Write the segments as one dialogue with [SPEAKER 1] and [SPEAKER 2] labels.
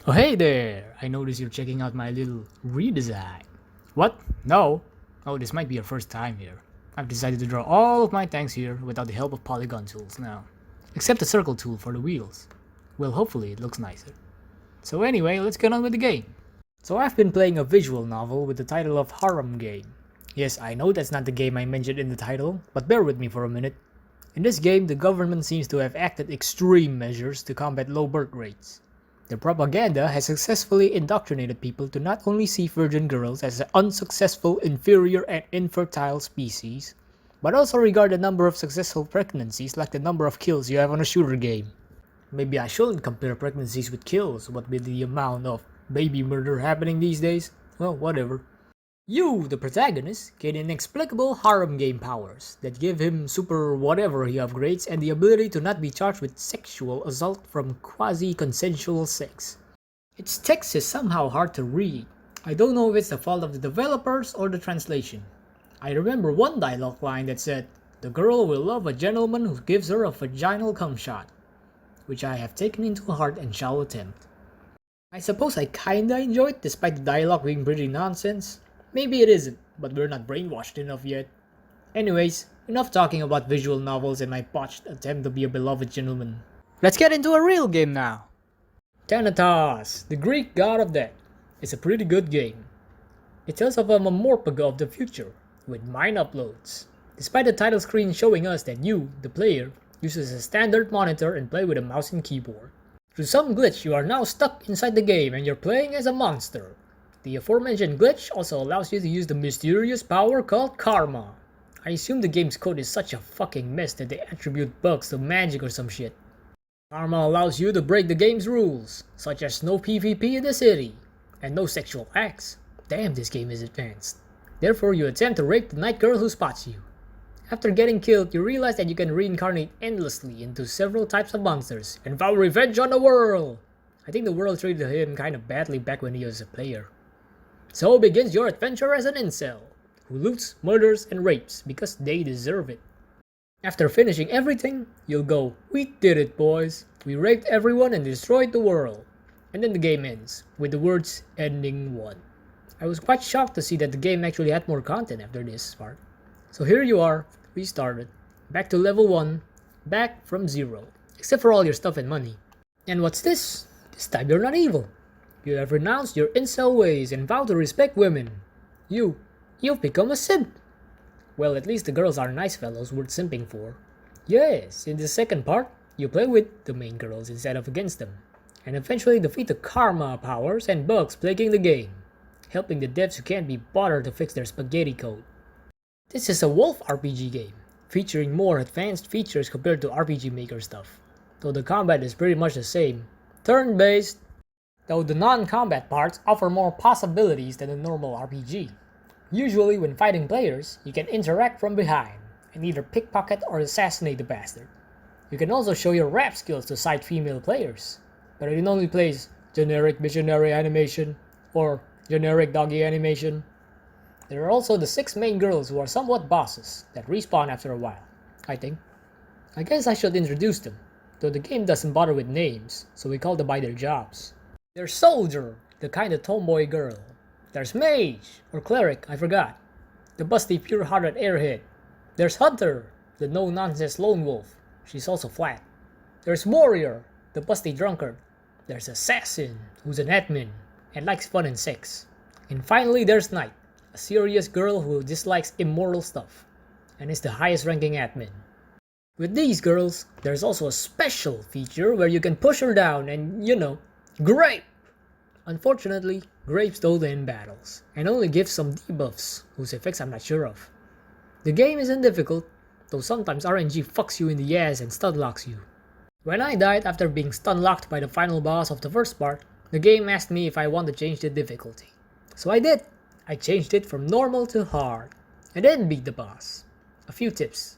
[SPEAKER 1] Oh hey there! I noticed you're checking out my little redesign. What? No? Oh, this might be your first time here. I've decided to draw all of my tanks here without the help of polygon tools now. Except the circle tool for the wheels. Well, hopefully it looks nicer. So anyway, let's get on with the game. So I've been playing a visual novel with the title of Harem Game. Yes, I know that's not the game I mentioned in the title, but bear with me for a minute. In this game, the government seems to have acted extreme measures to combat low birth rates. Their propaganda has successfully indoctrinated people to not only see virgin girls as an unsuccessful, inferior, and infertile species, but also regard the number of successful pregnancies like the number of kills you have on a shooter game. Maybe I shouldn't compare pregnancies with kills, what with the amount of baby murder happening these days. Well, whatever. You, the protagonist, gain inexplicable harem game powers that give him super whatever he upgrades and the ability to not be charged with sexual assault from quasi-consensual sex. Its text is somehow hard to read. I don't know if it's the fault of the developers or the translation. I remember one dialogue line that said, "The girl will love a gentleman who gives her a vaginal cum shot," which I have taken into heart and shall attempt. I suppose I kinda enjoyed despite the dialogue being pretty nonsense. Maybe it isn't, but we're not brainwashed enough yet. Anyways, enough talking about visual novels and my botched attempt to be a beloved gentleman. Let's get into a real game now! Thanatos, the Greek god of death, is a pretty good game. It tells of a Mamorpaga of the future, with mine uploads. Despite the title screen showing us that you, the player, uses a standard monitor and play with a mouse and keyboard. Through some glitch, you are now stuck inside the game and you're playing as a monster. The aforementioned glitch also allows you to use the mysterious power called Karma. I assume the game's code is such a fucking mess that they attribute bugs to magic or some shit. Karma allows you to break the game's rules, such as no PvP in the city, and no sexual acts. Damn, this game is advanced. Therefore, you attempt to rape the night girl who spots you. After getting killed, you realize that you can reincarnate endlessly into several types of monsters and vow revenge on the world. I think the world treated him kinda badly back when he was a player. So begins your adventure as an incel, who loots, murders, and rapes because they deserve it. After finishing everything, you'll go, "We did it, boys. We raped everyone and destroyed the world." And then the game ends, with the words, "Ending 1." I was quite shocked to see that the game actually had more content after this part. So here you are, restarted, back to level 1, back from 0, except for all your stuff and money. And what's this? This time you're not evil. You have renounced your incel ways and vowed to respect women. You've become a simp. Well, at least the girls are nice fellows worth simping for. Yes, in the second part, you play with the main girls instead of against them, and eventually defeat the karma powers and bugs plaguing the game, helping the devs who can't be bothered to fix their spaghetti code. This is a wolf RPG game, featuring more advanced features compared to RPG Maker stuff, though the combat is pretty much the same, turn-based, though the non-combat parts offer more possibilities than a normal RPG. Usually when fighting players, you can interact from behind, and either pickpocket or assassinate the bastard. You can also show your rap skills to side female players, but it only plays generic missionary animation, or generic doggy animation. There are also the 6 main girls who are somewhat bosses, that respawn after a while, I think. I guess I should introduce them, though the game doesn't bother with names, so we call them by their jobs. There's Soldier, the kinda tomboy girl. There's Mage, or Cleric, I forgot, the busty pure-hearted airhead. There's Hunter, the no-nonsense lone wolf. She's also flat. There's Warrior, the busty drunkard. There's Assassin, who's an admin, and likes fun and sex. And finally there's Knight, a serious girl who dislikes immoral stuff, and is the highest ranking admin. With these girls, there's also a special feature where you can push her down and, grape! Unfortunately, grapes don't end battles, and only give some debuffs, whose effects I'm not sure of. The game isn't difficult, though sometimes RNG fucks you in the ass and stun locks you. When I died after being stun locked by the final boss of the first part, the game asked me if I want to change the difficulty. So I did. I changed it from normal to hard, and then beat the boss. A few tips.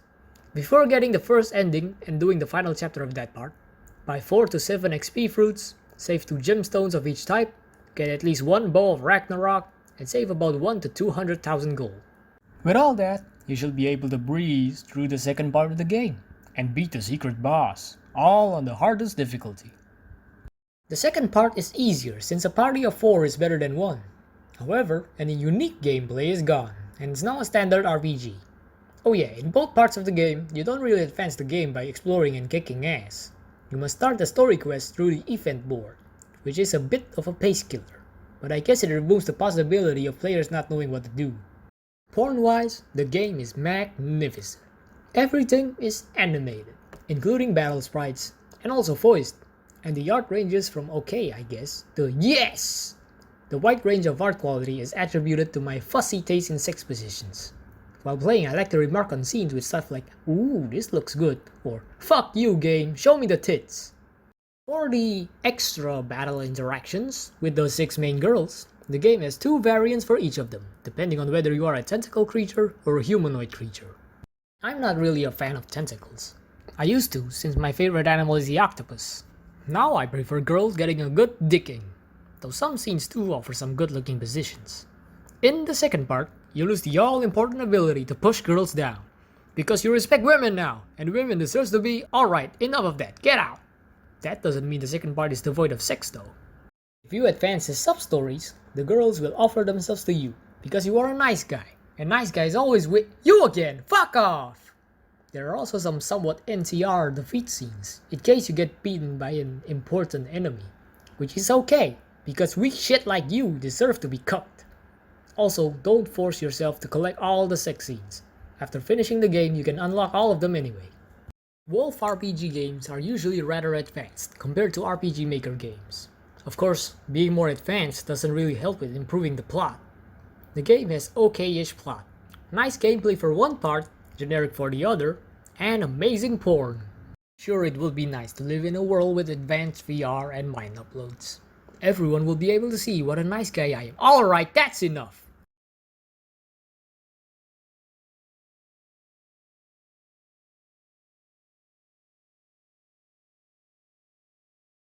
[SPEAKER 1] Before getting the first ending and doing the final chapter of that part, buy 4 to 7 XP fruits, save 2 gemstones of each type, get at least 1 bow of Ragnarok, and save about 1 to 200,000 gold. With all that, you should be able to breeze through the second part of the game, and beat the secret boss, all on the hardest difficulty. The second part is easier since a party of 4 is better than 1. However, any unique gameplay is gone, and it's now a standard RPG. Oh yeah, in both parts of the game, you don't really advance the game by exploring and kicking ass. You must start the story quest through the event board, which is a bit of a pace killer, but I guess it removes the possibility of players not knowing what to do. Porn-wise, the game is magnificent. Everything is animated, including battle sprites, and also voiced, and the art ranges from okay I guess, to yes! The wide range of art quality is attributed to my fussy taste in sex positions. While playing, I like to remark on scenes with stuff like, ooh, this looks good, or fuck you game, show me the tits. For the extra battle interactions with those 6 main girls, the game has 2 variants for each of them, depending on whether you are a tentacle creature or a humanoid creature. I'm not really a fan of tentacles. I used to, since my favorite animal is the octopus. Now I prefer girls getting a good dicking, though some scenes too offer some good looking positions. In the second part, you lose the all-important ability to push girls down, because you respect women now, and women deserves to be, alright, enough of that, get out! That doesn't mean the second part is devoid of sex though. If you advance the sub-stories, the girls will offer themselves to you, because you are a nice guy, and nice guys always with you again, fuck off! There are also some somewhat NTR defeat scenes, in case you get beaten by an important enemy, which is okay, because weak shit like you deserve to be cooked. Also, don't force yourself to collect all the sex scenes. After finishing the game, you can unlock all of them anyway. Wolf RPG games are usually rather advanced compared to RPG Maker games. Of course, being more advanced doesn't really help with improving the plot. The game has okay-ish plot, nice gameplay for one part, generic for the other, and amazing porn. Sure, it would be nice to live in a world with advanced VR and mine uploads. Everyone will be able to see what a nice guy I am. Alright, that's enough!